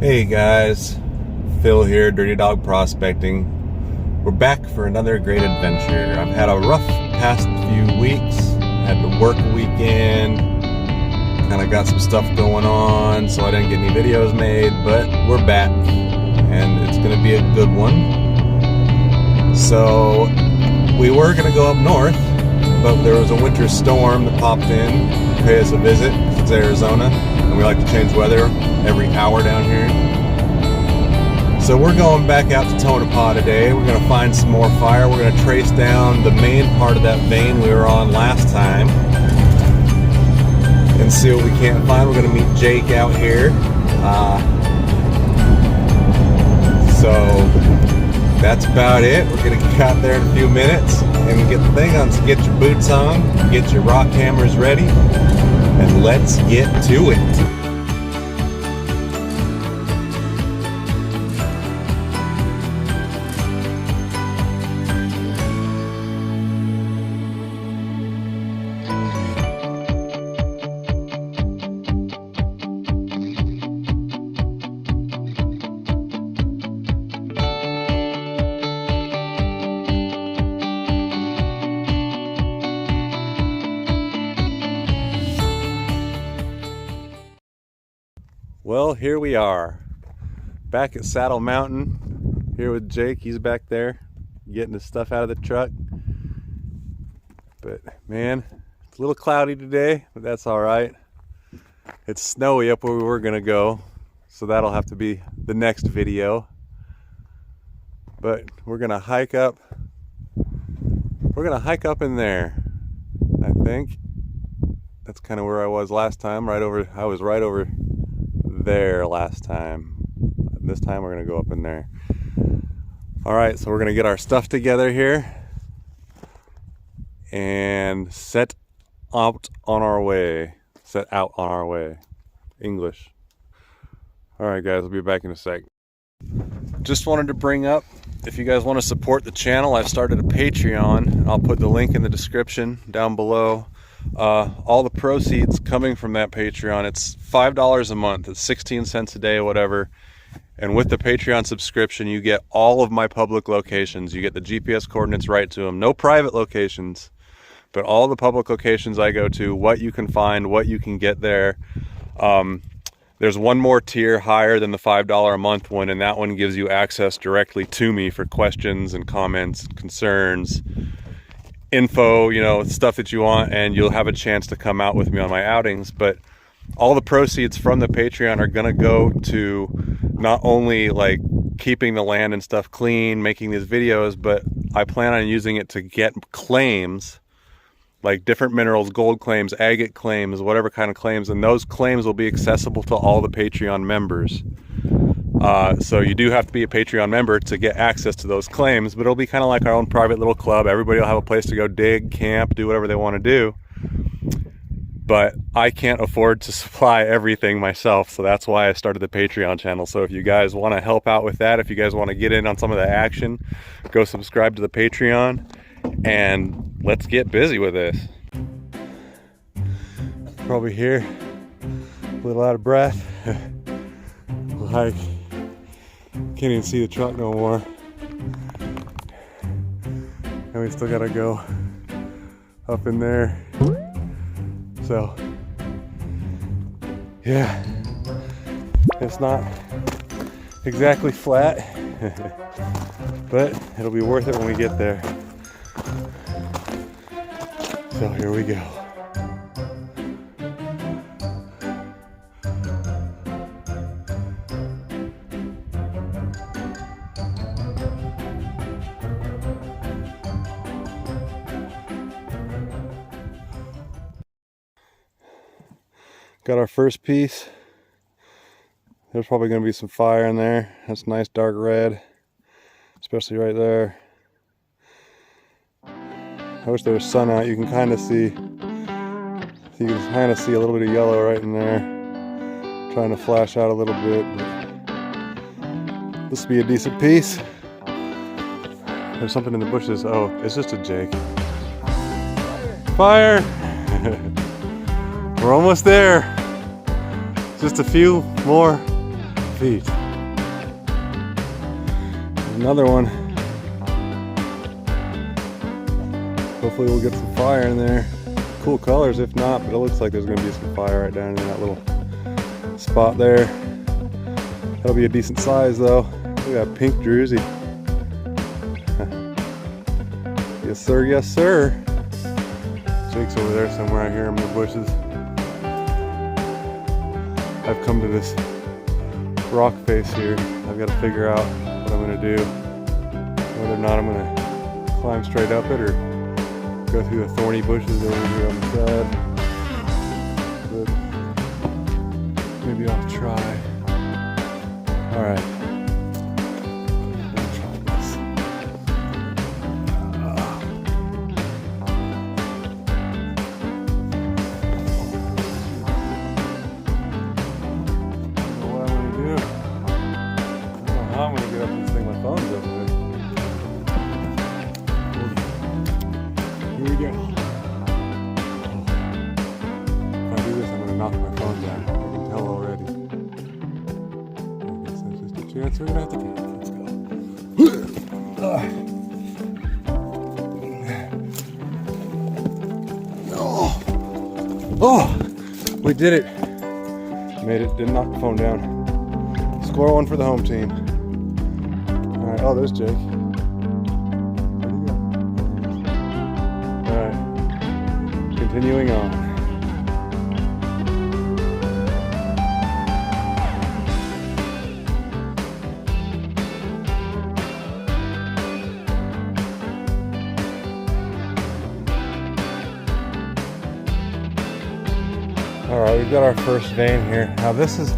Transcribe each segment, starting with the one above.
Hey guys, Phil here, Dirty Dog Prospecting. We're back for another great adventure. I've had a rough past few weeks. Had to work a weekend. Kind of got some stuff going on, so I didn't get any videos made, but we're back and it's going to be a good one. So we were going to go up north, but there was a winter storm that popped in to pay us a visit. It's Arizona, and we like to change weather every hour down here. So we're going back out to Tonopah today. We're going to find some more fire. We're going to trace down the main part of that vein we were on last time and see what we can't find. We're going to meet Jake out here. So that's about it. We're going to get out there in a few minutes and get the thing on. So get your boots on, get your rock hammers ready, and let's get to it. Well, here we are, back at Saddle Mountain, here with Jake. He's back there, getting his stuff out of the truck. But man, it's a little cloudy today, but that's all right. It's snowy up where we were gonna go, so that'll have to be the next video. But we're gonna hike up. We're gonna hike up in there, I think. That's kind of where I was last time, I was right over there last time. This time we're gonna go up in there. All right, so we're gonna get our stuff together here and set out on our way. English. All right, guys, I'll be back in a sec. Just wanted to bring up, if you guys want to support the channel, I've started a Patreon. I'll put the link in the description down below. All the proceeds coming from that Patreon, it's $5 a month, it's 16 cents a day, whatever. And with the Patreon subscription, you get all of my public locations. You get the GPS coordinates right to them. No private locations, but all the public locations I go to, what you can find, what you can get there. There's one more tier higher than the $5 a month one, and that one gives you access directly to me for questions and comments, concerns, info, you know, stuff that you want, and you'll have a chance to come out with me on my outings. But all the proceeds from the Patreon are gonna go to not only like keeping the land and stuff clean, making these videos, but I plan on using it to get claims, like different minerals, gold claims, agate claims, whatever kind of claims, and those claims will be accessible to all the Patreon members. So you do have to be a Patreon member to get access to those claims, but it'll be kind of like our own private little club. Everybody will have a place to go dig, camp, do whatever they want to do. But I can't afford to supply everything myself, so that's why I started the Patreon channel. So if you guys want to help out with that, if you guys want to get in on some of the action, go subscribe to the Patreon, and let's get busy with this. Probably here, a little out of breath. We'll hike. Can't even see the truck no more. And we still gotta go up in there. So, yeah, it's not exactly flat, but it'll be worth it when we get there. So here we go. Got our first piece. There's probably going to be some fire in there. That's nice dark red, especially right there. I wish there was sun out. You can kind of see. You can kind of see a little bit of yellow right in there. Trying to flash out a little bit. But this will be a decent piece. There's something in the bushes. Oh, it's just a Jake. Fire! We're almost there. Just a few more feet. Another one. Hopefully we'll get some fire in there. Cool colors if not, but it looks like there's gonna be some fire right down in that little spot there. That'll be a decent size though. Look at that pink druzy. Yes sir, yes sir. Jake's over there somewhere. I hear him in the bushes. I've come to this rock face here. I've got to figure out what I'm going to do. Whether or not I'm going to climb straight up it or go through the thorny bushes over here on the side. But maybe I'll try. Alright. Let's try this. I'm gonna get up this thing, my phone's over there. Here we go. If I do this, I'm gonna knock my phone down. I can tell already. I guess there's just a chance we're gonna have to get it. Let's go. Oh, we did it. Made it, didn't knock the phone down. Score one for the home team. Alright, oh, there's Jake. Where'd he go? Alright, continuing on. Alright, we've got our first vein here. Now this is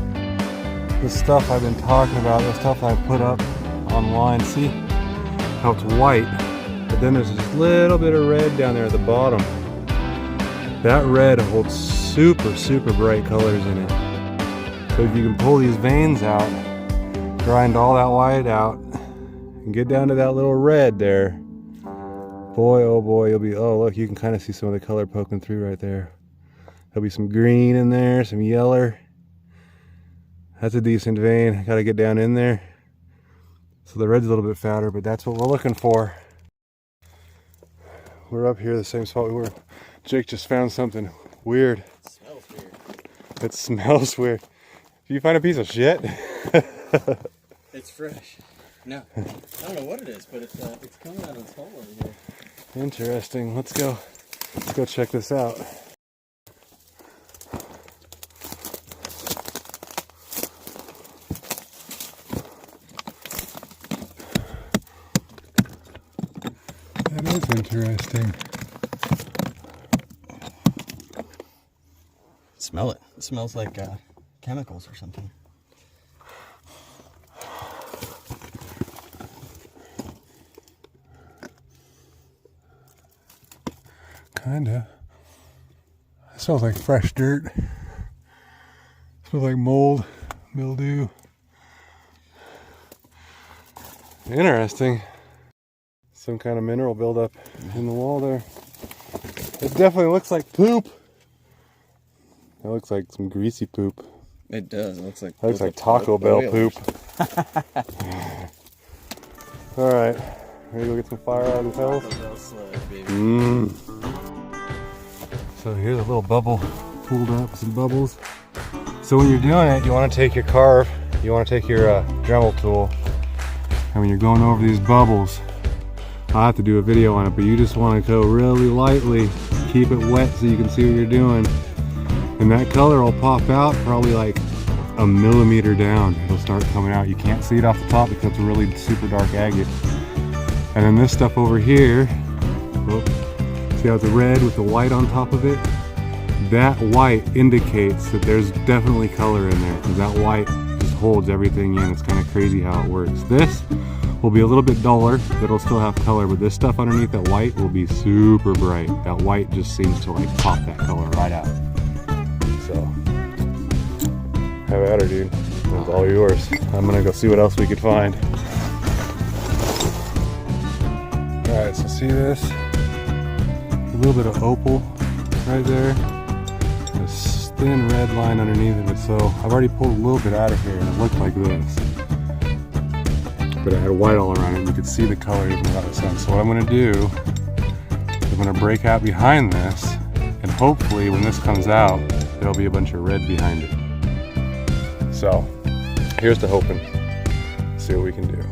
the stuff I've been talking about, the stuff I put up online. See how it's white, but then there's this little bit of red down there at the bottom. That red holds super bright colors in it. So if you can pull these veins out, grind all that white out, and get down to that little red there, boy oh boy, you'll be, oh look, you can kind of see some of the color poking through right there. There'll be some green in there, some yeller. That's a decent vein. I gotta get down in there. So the red's a little bit fatter, but that's what we're looking for. We're up here, the same spot we were. Jake just found something weird. It smells weird. It smells weird. Did you find a piece of shit? It's fresh. No, I don't know what it is, but it's coming out of this hole over here. Interesting. Let's go check this out. That is interesting. Smell it. It smells like chemicals or something. Kinda. It smells like fresh dirt. It smells like mold, mildew. Interesting. Some kind of mineral buildup in the wall there. It definitely looks like poop. It looks like some greasy poop. It does. It looks like. It looks like Taco Bell poop. All right, ready to go get some fire out of this house? So here's a little bubble pulled up, some bubbles. So when you're doing it, you want to take your carve, you want to take your Dremel tool, and when you're going over these bubbles, I'll have to do a video on it, but you just want to go really lightly, keep it wet so you can see what you're doing. And that color will pop out probably like a millimeter down. It'll start coming out. You can't see it off the top because it's a really super dark agate. And then this stuff over here, oh, see how it's red with the white on top of it? That white indicates that there's definitely color in there because that white just holds everything in. It's kind of crazy how it works. This will be a little bit duller, but it'll still have color, but this stuff underneath that white will be super bright. That white just seems to like pop that color right out. So, have at her, dude. It's all yours. I'm gonna go see what else we could find. Alright, so see this? A little bit of opal right there. This thin red line underneath of it. So I've already pulled a little bit out of here and it looked like this. but it had white all around it, and you could see the color even without the sun. So what I'm gonna do is I'm gonna break out behind this, and hopefully when this comes out, there'll be a bunch of red behind it. So here's to hoping. See what we can do.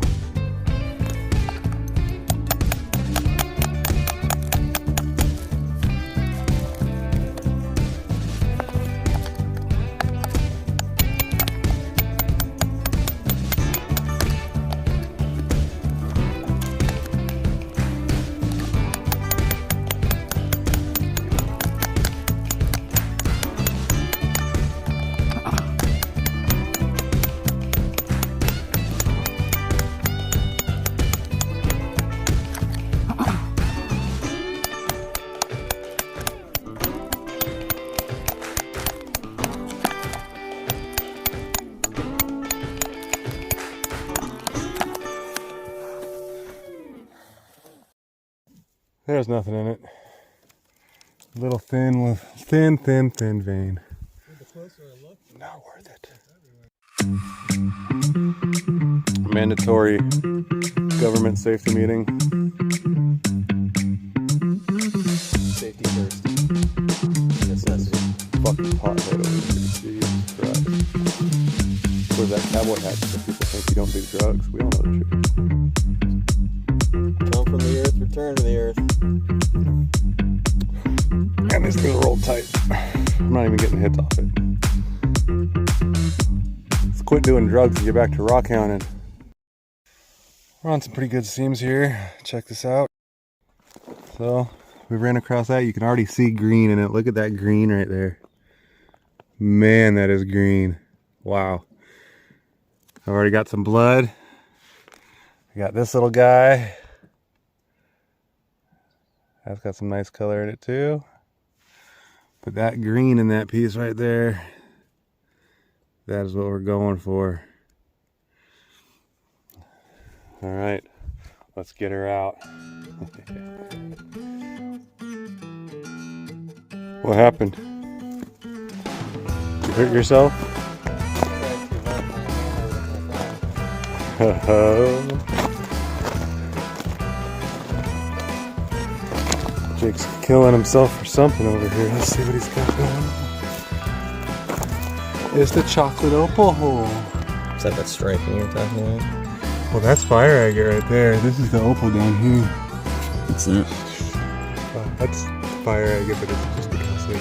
There's nothing in it. A little thin with thin vein. The closer I look, not worth it. Mandatory government safety meeting. safety first. Necessity. Fucking pothead over here. Jesus Christ. Where's that cowboy hat? Because people think you don't do drugs. We all know the truth. Come from the earth, return to the earth. And this thing's rolled tight. I'm not even getting hits off it. Let's quit doing drugs and get back to rock hounding. We're on some pretty good seams here. Check this out. So we ran across that. You can already see green in it. Look at that green right there. Man, that is green. Wow. I've already got some blood. I got this little guy. That's got some nice color in it too. But that green in that piece right there, that is what we're going for. All right, let's get her out. What happened? You hurt yourself? Jake's killing himself for something over here. Let's see what he's got going. It's the chocolate opal hole. Is that striking you're talking about? Well, that's fire agate right there. This is the opal down here. What's that? That's fire agate, but it's just because they.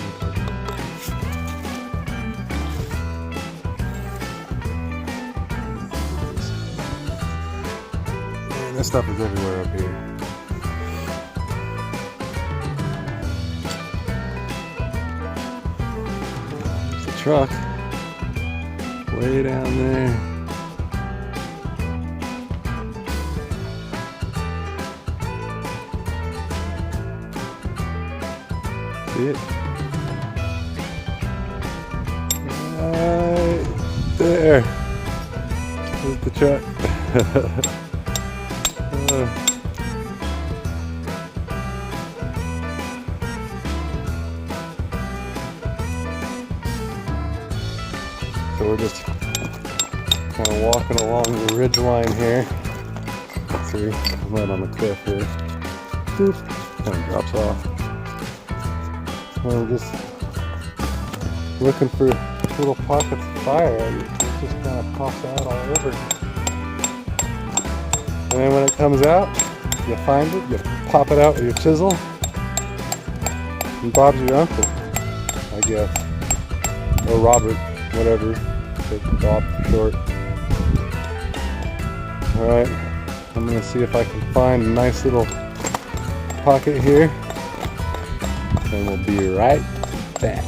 Man, this stuff is everywhere up here. There's the truck. Way down there. See it? Right there. There's the truck. So we're just kind of walking along the ridge line here. See, I'm right on the cliff here. Boop. Kind of drops off. We're just looking for little pockets of fire. It just kind of pops out all over. And then when it comes out, you find it, you pop it out with your chisel, and Bob's your uncle, I guess. Or Robert, whatever. Take Bob for short. Alright, I'm going to see if I can find a nice little pocket here. And we'll be right back.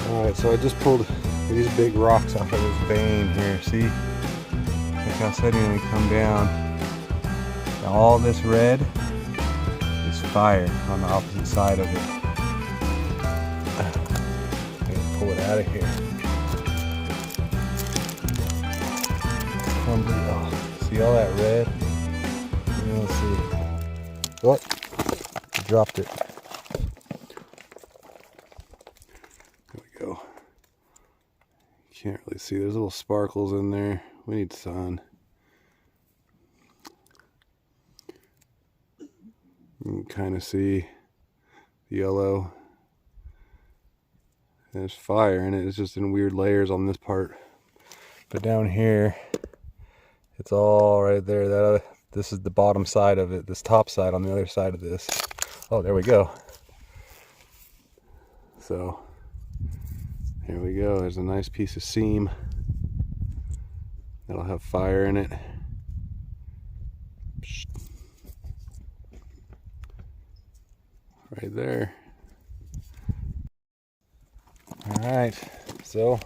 Alright, so I just pulled these big rocks off of this vein here. See? Like I said, when we come down, all this red is fire on the opposite side of it. I'm gonna pull it out of here. Oh, see all that red? Let's see. Oh, I dropped it. There we go. You can't really see. There's little sparkles in there. We need sun. You can kind of see the yellow. There's fire in it. It's just in weird layers on this part. But down here, it's all right there. This is the bottom side of it. This top side on the other side of this. Oh, there we go. So, here we go. There's a nice piece of seam. That'll have fire in it. Right there. Alright, so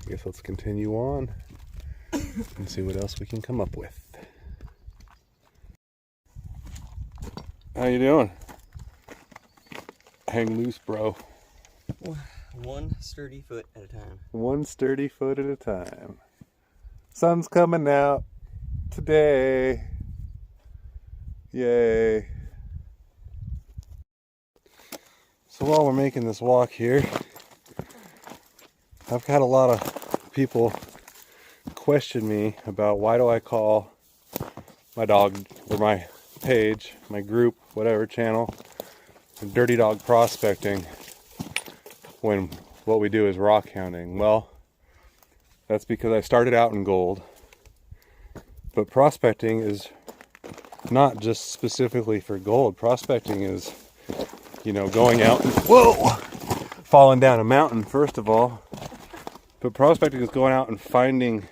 I guess let's continue on and see what else we can come up with. How you doing? Hang loose, bro. One sturdy foot at a time. One sturdy foot at a time. Sun's coming out today. Yay. So while we're making this walk here, I've had a lot of people question me about why do I call my dog, or my page, my group, whatever channel, Dirty Dog Prospecting, when what we do is rock hounding. Well, that's because I started out in gold, but prospecting is not just specifically for gold. Prospecting is, you know, going out and, whoa, falling down a mountain, first of all. But prospecting is going out and finding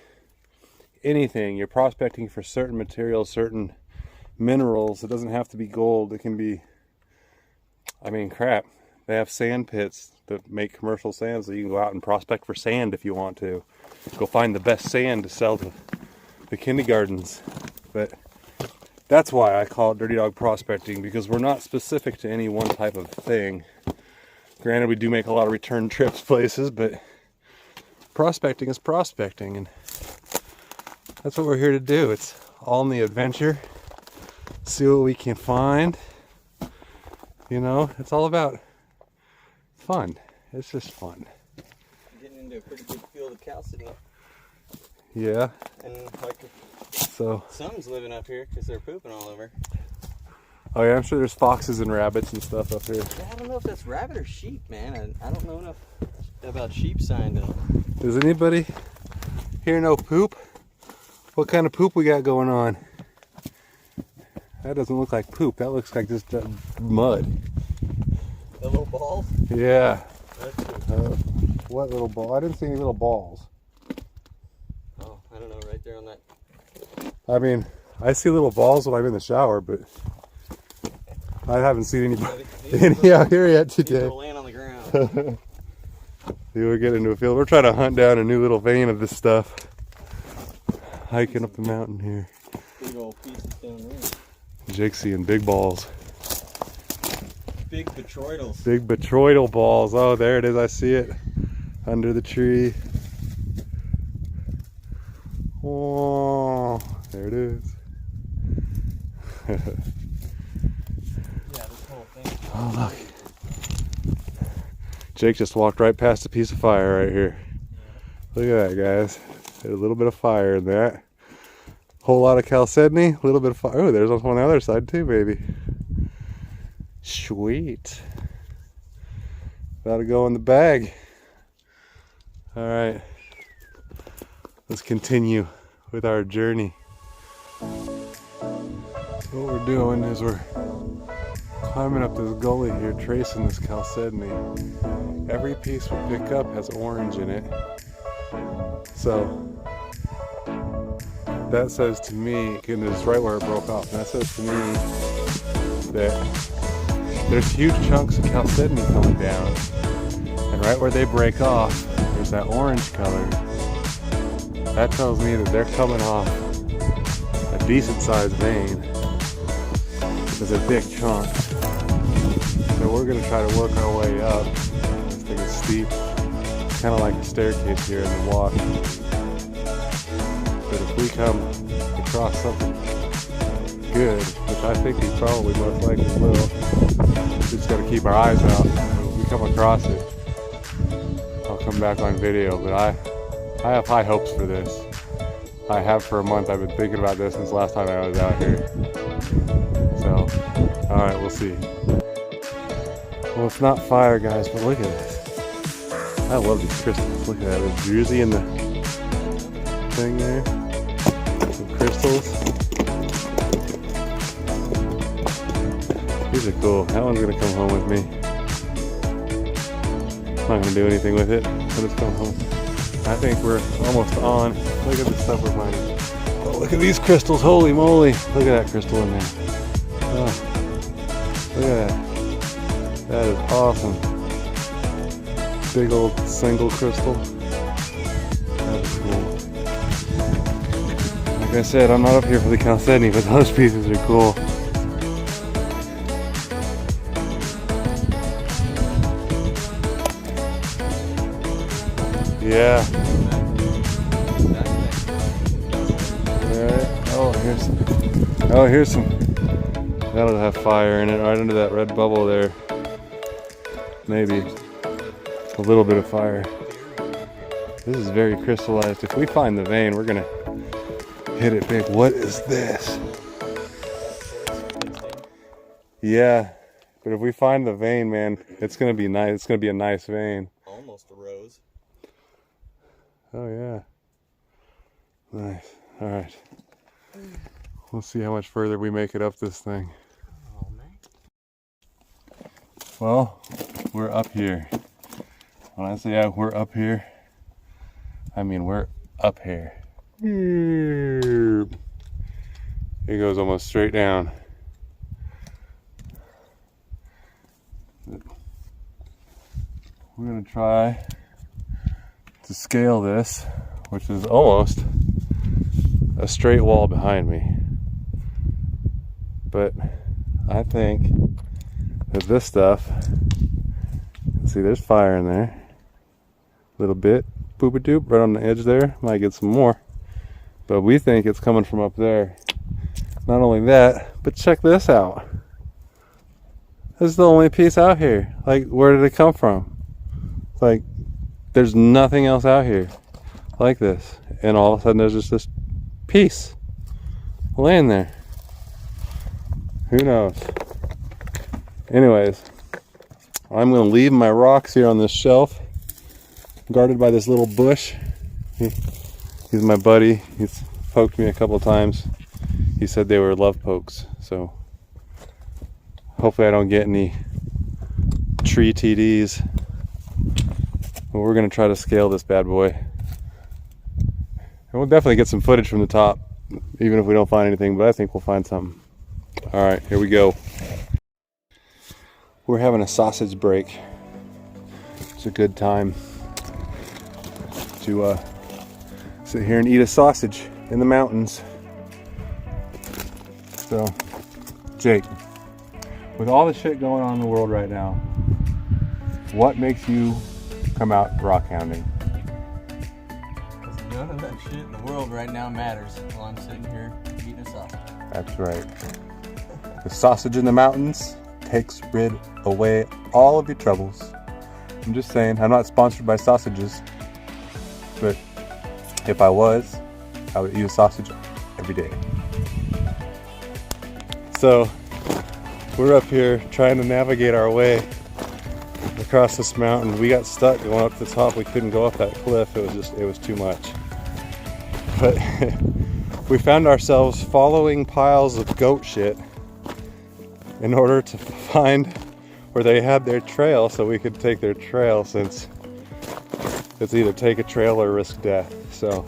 anything. You're prospecting for certain materials, certain minerals. It doesn't have to be gold. It can be, I mean, crap. They have sand pits that make commercial sand, so you can go out and prospect for sand if you want to. Go find the best sand to sell to the kindergartens. But that's why I call it Dirty Dog Prospecting, because we're not specific to any one type of thing. Granted, we do make a lot of return trips places, but prospecting is prospecting, and that's what we're here to do. It's all in the adventure. See what we can find. You know, it's all about fun. It's just fun. Getting into a pretty good field of chalcedony. Yeah. And like, so some's living up here because they're pooping all over. Oh yeah, I'm sure there's foxes and rabbits and stuff up here. I don't know if that's rabbit or sheep, man. I don't know enough about sheep sign to... Does anybody here know poop? What kind of poop we got going on? That doesn't look like poop. That looks like just mud. The little balls? Yeah. That's what little ball? I didn't see any little balls. Oh, I don't know, right there on that. I mean, I see little balls when I'm in the shower, but I haven't seen any out here yet today. These are laying on the ground. We're getting into a field. We're trying to hunt down a new little vein of this stuff. Hiking up the mountain here. Big old pieces down there. Jake's seeing big balls. Big botroidals. Big botroidal balls. Oh, there it is. I see it under the tree. Oh, there it is. Yeah, this whole thing. Oh, look. Jake just walked right past a piece of fire right here. Look at that, guys. There's a little bit of fire in that. Whole lot of chalcedony, a little bit of fire. Oh, there's one on the other side too, maybe. Sweet. That'll go in the bag. All right. Let's continue with our journey. What we're doing is we're climbing up this gully here, tracing this chalcedony. Every piece we pick up has orange in it. So that says to me, and it's right where it broke off, and that says to me that there's huge chunks of chalcedony coming down, and right where they break off, there's that orange color. That tells me that they're coming off a decent sized vein. There's a big chunk. So we're gonna try to work our way up. This thing is steep. It's kind of like a staircase here in the wash. But if we come across something good, which I think we probably most likely will, we just gotta keep our eyes out. If we come across it, I'll come back on video. But I have high hopes for this. I have for a month. I've been thinking about this since last time I was out here. So Alright, we'll see. Well, it's not fire, guys, but look at this. I love these crystals. Look at that. There's druzy in the thing there. Some crystals. These are cool. That one's going to come home with me. I'm not going to do anything with it, but it's coming home. I think we're almost on. Look at the stuff we're finding. Oh, look at these crystals. Holy moly. Look at that crystal in there. Oh, look at that. That is awesome. Big old single crystal. That is cool. Like I said, I'm not up here for the chalcedony, but those pieces are cool. Yeah. Alright. Oh, here's some. That'll have fire in it right under that red bubble there. Maybe a little bit of fire. This is very crystallized. If we find the vein, we're gonna hit it big. What is this? Yeah, but if we find the vein, man, it's gonna be nice. It's gonna be a nice vein. Almost a rose. Oh yeah. Nice. All right. We'll see how much further we make it up this thing. Oh, man. Well, we're up here. When I say we're up here, I mean we're up here. It goes almost straight down. We're gonna try to scale this, which is almost a straight wall behind me. But I think that this stuff, see, there's fire in there. A little bit, boop-a-doop, right on the edge there. Might get some more. But we think it's coming from up there. Not only that, but check this out. This is the only piece out here. Like, where did it come from? Like, there's nothing else out here like this. And all of a sudden there's just this piece laying there. Who knows? Anyways, I'm going to leave my rocks here on this shelf, guarded by this little bush. He's my buddy. He's poked me a couple of times. He said they were love pokes, so hopefully I don't get any tree TDs. But we're going to try to scale this bad boy. And we'll definitely get some footage from the top, even if we don't find anything, but I think we'll find something. All right, here we go. We're having a sausage break. It's a good time to sit here and eat a sausage in the mountains. So, Jake, with all the shit going on in the world right now, what makes you come out rock hounding? Because none of that shit in the world right now matters while I'm sitting here eating a sausage. That's right. The sausage in the mountains takes rid away all of your troubles. I'm just saying, I'm not sponsored by sausages, but if I was, I would eat a sausage every day. So we're up here trying to navigate our way across this mountain. We got stuck going up to the top. We couldn't go up that cliff. It was too much. But we found ourselves following piles of goat shit in order to find where they had their trail so we could take their trail, since it's either take a trail or risk death. So,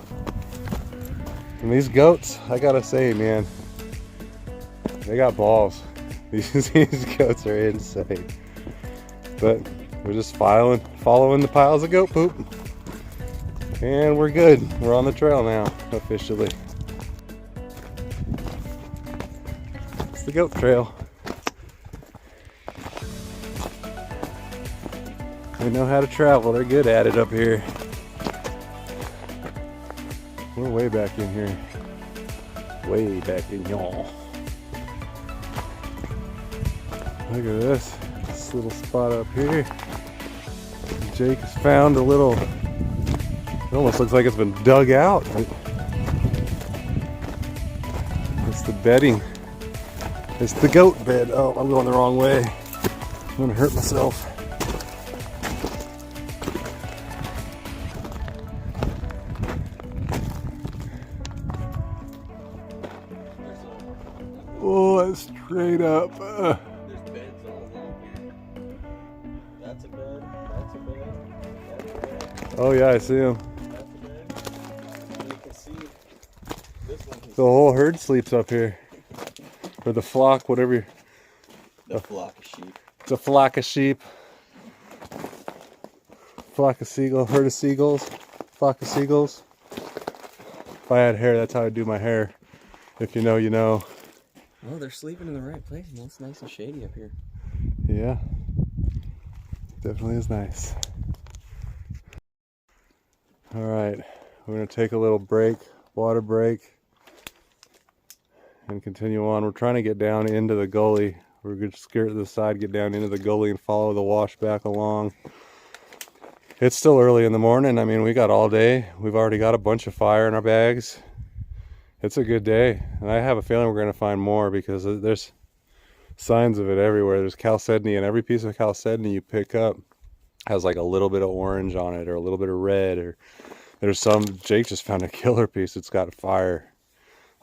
and these goats, I gotta say, man, they got balls. These goats are insane. But we're just following the piles of goat poop. And we're good. We're on the trail now, officially. It's the goat trail. They know how to travel. They're good at it up here. We're way back in here. Way back in y'all. Look at this little spot up here. Jake has found a little, it almost looks like it's been dug out. It's the bedding It's the goat bed. Oh, I'm going the wrong way. I'm gonna hurt myself. Oh, that's straight up. There's beds all along here. That's a bed. That's a bed. That's a bed. Oh yeah, I see them. That's a bed. And you can see this one. The whole herd sleeps up here. Or the flock, whatever. The flock of sheep. It's a flock of sheep. Flock of seagulls. Herd of seagulls. Flock of seagulls. If I had hair, that's how I'd do my hair. If you know, you know. Well, they're sleeping in the right place, and it's nice and shady up here. Yeah. Definitely is nice. Alright. We're going to take a little break. Water break. And continue on. We're trying to get down into the gully. We're going to skirt the side, get down into the gully and follow the wash back along. It's still early in the morning. I mean, we got all day. We've already got a bunch of fire in our bags. It's a good day. And I have a feeling we're going to find more because there's signs of it everywhere. There's chalcedony, and every piece of chalcedony you pick up has like a little bit of orange on it or a little bit of red. Or there's some, Jake just found a killer piece that's got fire.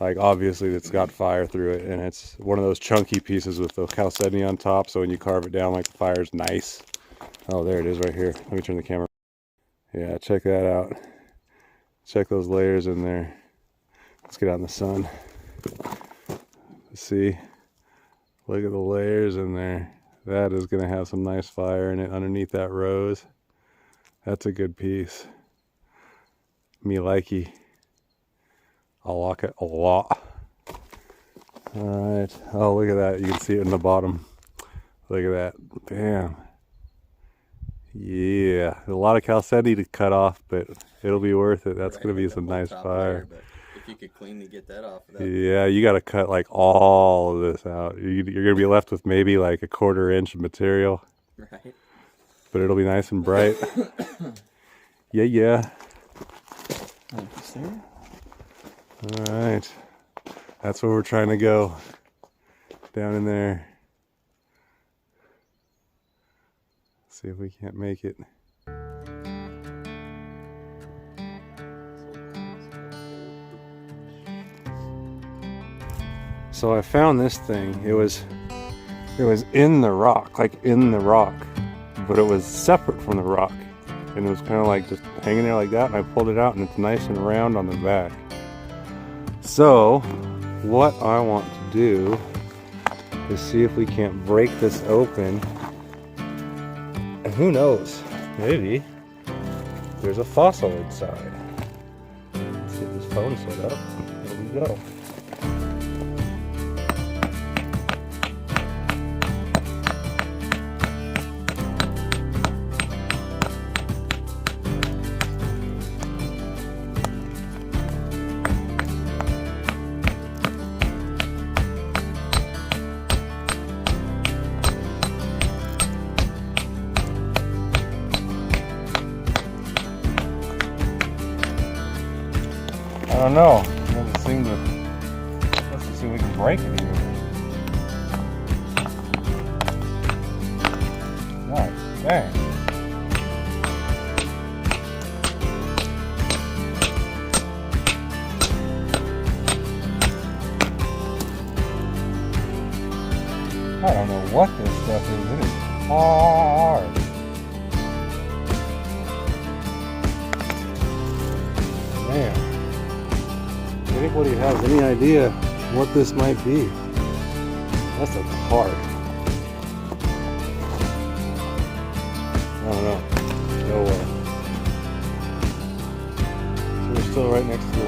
Like, obviously it's got fire through it, and it's one of those chunky pieces with the chalcedony on top, so when you carve it down, like, the fire's nice. Oh, there it is right here. Let me turn the camera. Yeah, check that out. Check those layers in there. Let's get out in the sun. See? Look at the layers in there. That is going to have some nice fire in it underneath that rose. That's a good piece. Me likey. I like it a lot. Alright. Oh, look at that. You can see it in the bottom. Look at that. Bam. Yeah. A lot of chalcedony to cut off, but it'll be worth it. That's going to be some nice fire. Layer, if you could cleanly get that off of that. Yeah, you got to cut like all of this out. You're going to be left with maybe like a 1/4 inch of material. Right. But it'll be nice and bright. Yeah, yeah. Thank you, sir. Alright. That's where we're trying to go. Down in there. See if we can't make it. So I found this thing. It was in the rock, like in the rock, but it was separate from the rock. And it was kind of like just hanging there like that, and I pulled it out and it's nice and round on the back. So what I want to do is see if we can't break this open. And who knows, maybe there's a fossil inside. Let's get this phone set up. Here we go. I don't know. It doesn't seem to. Let's see if we can break it here. Nice. Dang. I don't know what this stuff is. It is hard. Man. If anybody has any idea what this might be, that's a hard. I don't know. No way. So we're still right next to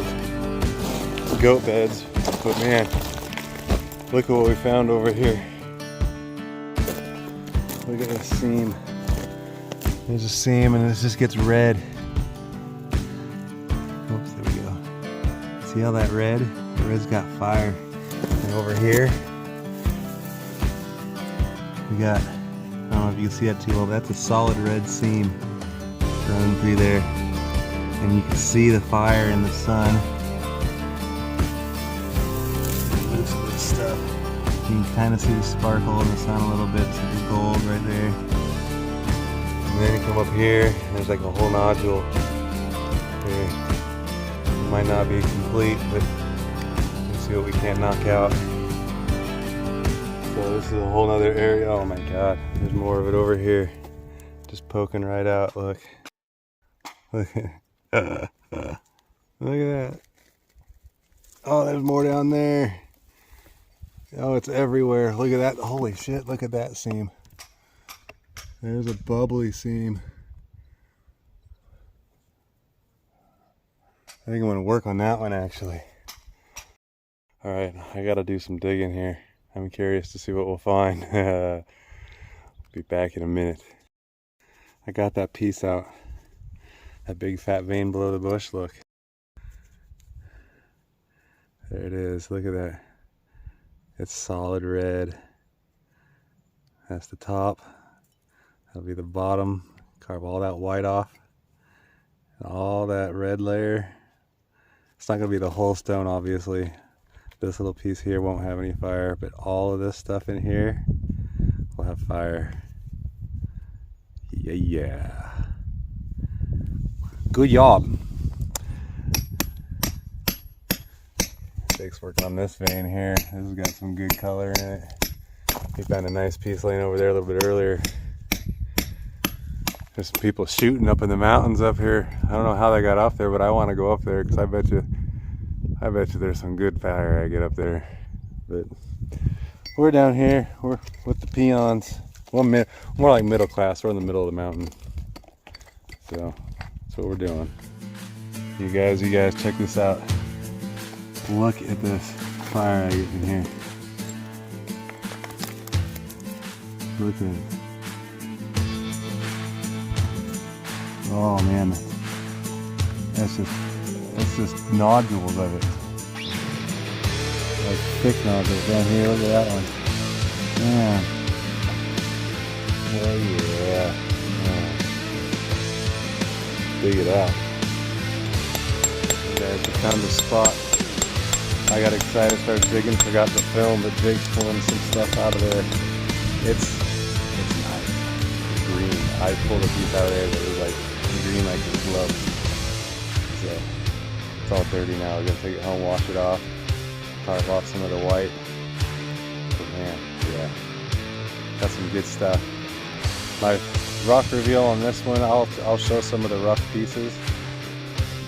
the goat beds, but man, look at what we found over here. Look at this seam. There's a seam and this just gets red. Oops, there we go. See how that red? The red's got fire. And over here, we got, I don't know if you can see that too well, but that's a solid red seam running through there. And you can see the fire in the sun. Look at this stuff. You can kind of see the sparkle in the sun a little bit. It's like the gold right there. And then you come up here, and there's like a whole nodule here. It might not be complete, but let's see what we can't knock out. So this is a whole nother area. Oh my god, there's more of it over here. Just poking right out, look. Look at that. Oh, there's more down there. Oh, it's everywhere. Look at that. Holy shit, look at that seam. There's a bubbly seam. I think I'm gonna work on that one actually. All right, I gotta do some digging here. I'm curious to see what we'll find. Be back in a minute. I got that piece out. That big fat vein below the bush, look. There it is, look at that. It's solid red. That's the top. That'll be the bottom. Carve all that white off. And all that red layer. It's not gonna be the whole stone, obviously. This little piece here won't have any fire, but all of this stuff in here will have fire. Yeah. Good job. Jake's working on this vein here. This has got some good color in it. He found a nice piece laying over there a little bit earlier. There's some people shooting up in the mountains up here. I don't know how they got up there, but I want to go up there because I bet you there's some good fire agate up there. But we're down here. We're with the peons. Well, more like middle class. We're in the middle of the mountain. So that's what we're doing. You guys check this out. Look at this fire agate in here. Look at it. Oh man, that's just nodules of it. Like thick nodules down here. Look at that one. Man. Oh yeah. Dig it out. You guys, we found the spot. I got excited, started digging, forgot to film, but Jake's pulling some stuff out of there. It's nice. It's green. I pulled a piece out of there that was like green like his gloves. So it's all dirty now. We're gonna take it home, wash it off, carve off some of the white. But man, yeah, got some good stuff. My rock reveal on this one, I'll show some of the rough pieces.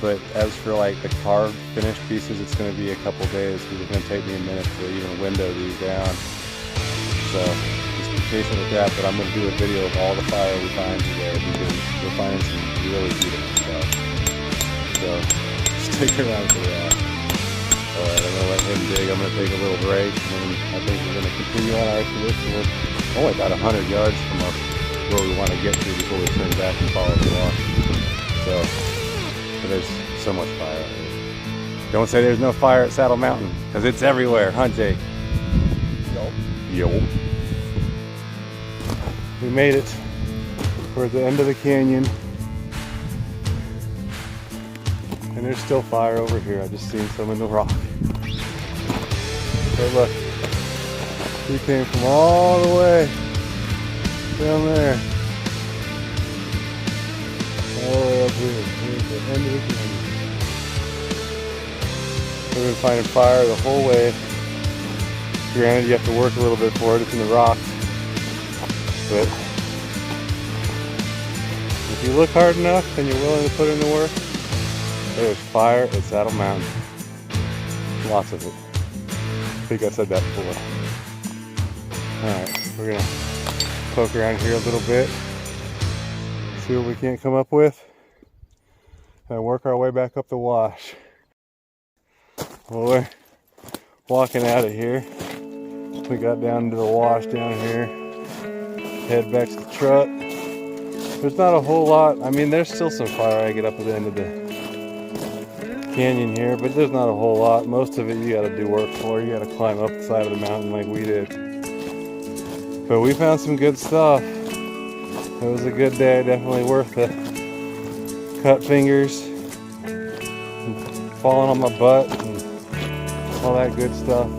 But as for like the carved finished pieces, it's going to be a couple days because it's going to take me a minute to even window these down. So just be patient with that. But I'm going to do a video of all the fire we find today because we're finding some really beautiful stuff. So stick around for that. Alright, I'm going to let him dig. I'm going to take a little break, and I think we're going to continue on our expedition. We're only about 100 yards from where we want to get to before we turn back and follow the walk. So there's so much fire out here. Don't say there's no fire at Saddle Mountain, because it's everywhere, huh, Jake? Yo. We made it towards the end of the canyon. And there's still fire over here. I just seen some in the rock. But look, we came from all the way down there. All the way up here. Here's the end of the canyon. We've been finding fire the whole way. Granted, you have to work a little bit for it. It's in the rocks. But if you look hard enough and you're willing to put in the work, there's fire at Saddle Mountain. Lots of it. I think I said that before. Alright, we're gonna poke around here a little bit. See what we can't come up with. And work our way back up the wash. Well, we're walking out of here. We got down to the wash down here. Head back to the truck. There's not a whole lot. I mean, there's still some fire agate up at the end of the canyon here, but there's not a whole lot. Most of it you gotta do work for. You gotta climb up the side of the mountain like we did. But we found some good stuff. It was a good day, definitely worth the cut fingers, and falling on my butt, and all that good stuff.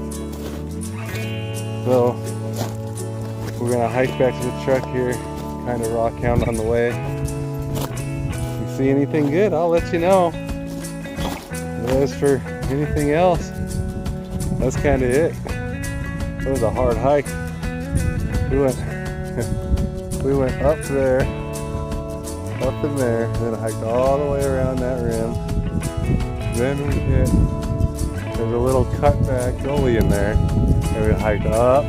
So we're gonna hike back to the truck here, kind of rock hound on the way. If you see anything good, I'll let you know. As for anything else, that's kind of it. It was a hard hike. We went up there, up in there, and then hiked all the way around that rim. Then we hit, there's a little cutback gully in there, and we hiked up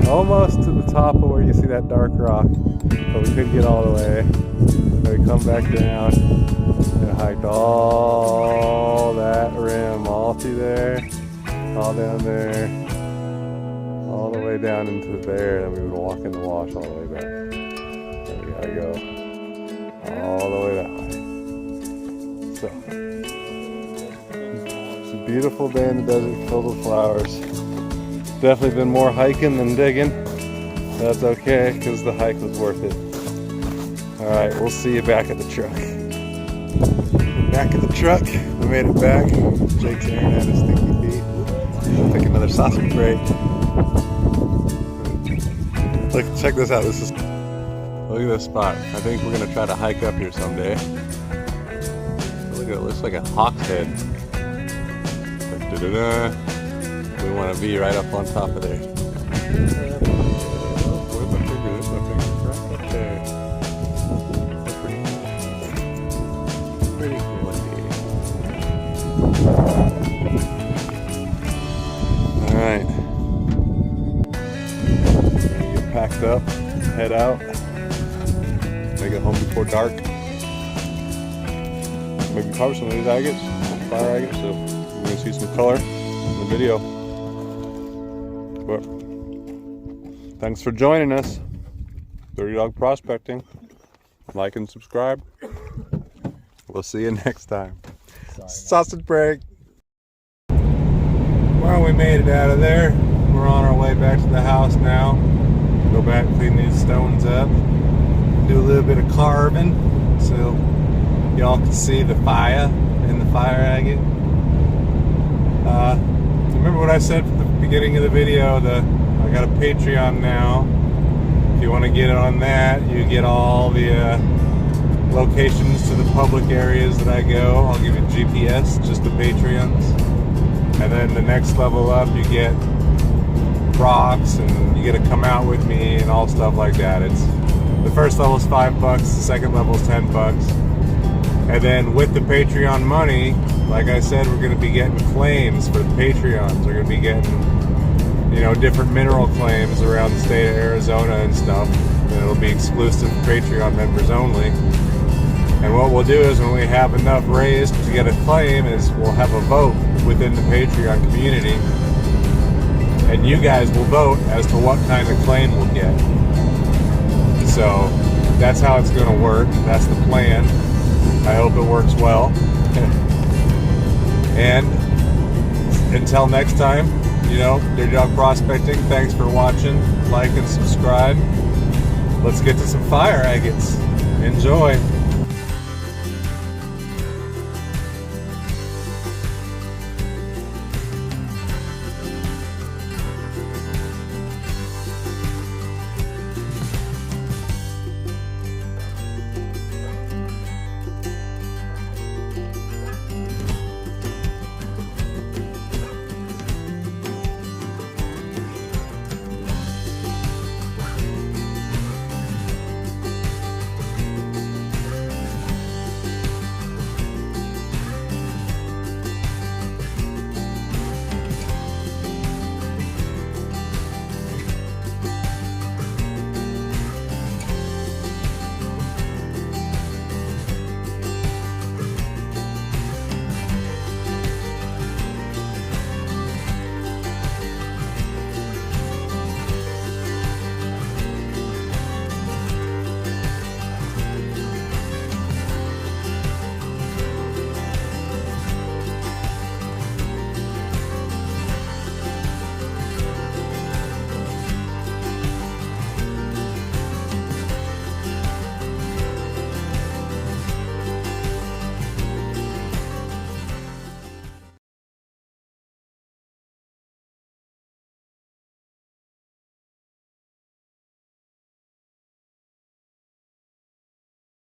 almost to the top of where you see that dark rock, but we couldn't get all the way. Then we come back down and hiked all that rim, all through there, all down there, all the way down into there, and we would walk in the wash all the way back. Then we gotta go all the way that way. So, it's a beautiful day in the desert filled with flowers. Definitely been more hiking than digging. That's okay, because the hike was worth it. Alright, we'll see you back at the truck. We're back at the truck. We made it back. Jake's Aaron had his stinky feet. We'll take another sausage break. Look, check this out. Look at this spot. I think we're gonna try to hike up here someday. Look at it. Looks like a hawk's head. Da-da-da. We want to be right up on top of there. Where's my finger? There's my finger. Right up there. That's pretty cool. Pretty cool indeed. Alright. Get packed up, head out, make it home before dark. Maybe cover some of these agates, fire agates, so we're going to see some color in the video. But thanks for joining us. Dirty Dog Prospecting. Like and subscribe. We'll see you next time. Sausage break. Well, we made it out of there. We're on our way back to the house now. Go back, clean these stones up, do a little bit of carving so y'all can see the fire in the fire agate. Remember what I said at the beginning of the video, I got a Patreon now. If you want to get on that, you get all the locations to the public areas that I go. I'll give you GPS, just the Patreons. And then the next level up, you get rocks and you get to come out with me and all stuff like that. The first level is $5, the second level is $10. And then with the Patreon money, like I said, we're going to be getting claims for the Patreons. We're going to be getting, different mineral claims around the state of Arizona and stuff. And it'll be exclusive to Patreon members only. And what we'll do is when we have enough raised to get a claim is we'll have a vote within the Patreon community. And you guys will vote as to what kind of claim we'll get. So that's how it's going to work. That's the plan. I hope it works well. And until next time, Dirty Dog Prospecting, thanks for watching. Like and subscribe. Let's get to some fire agates. Enjoy.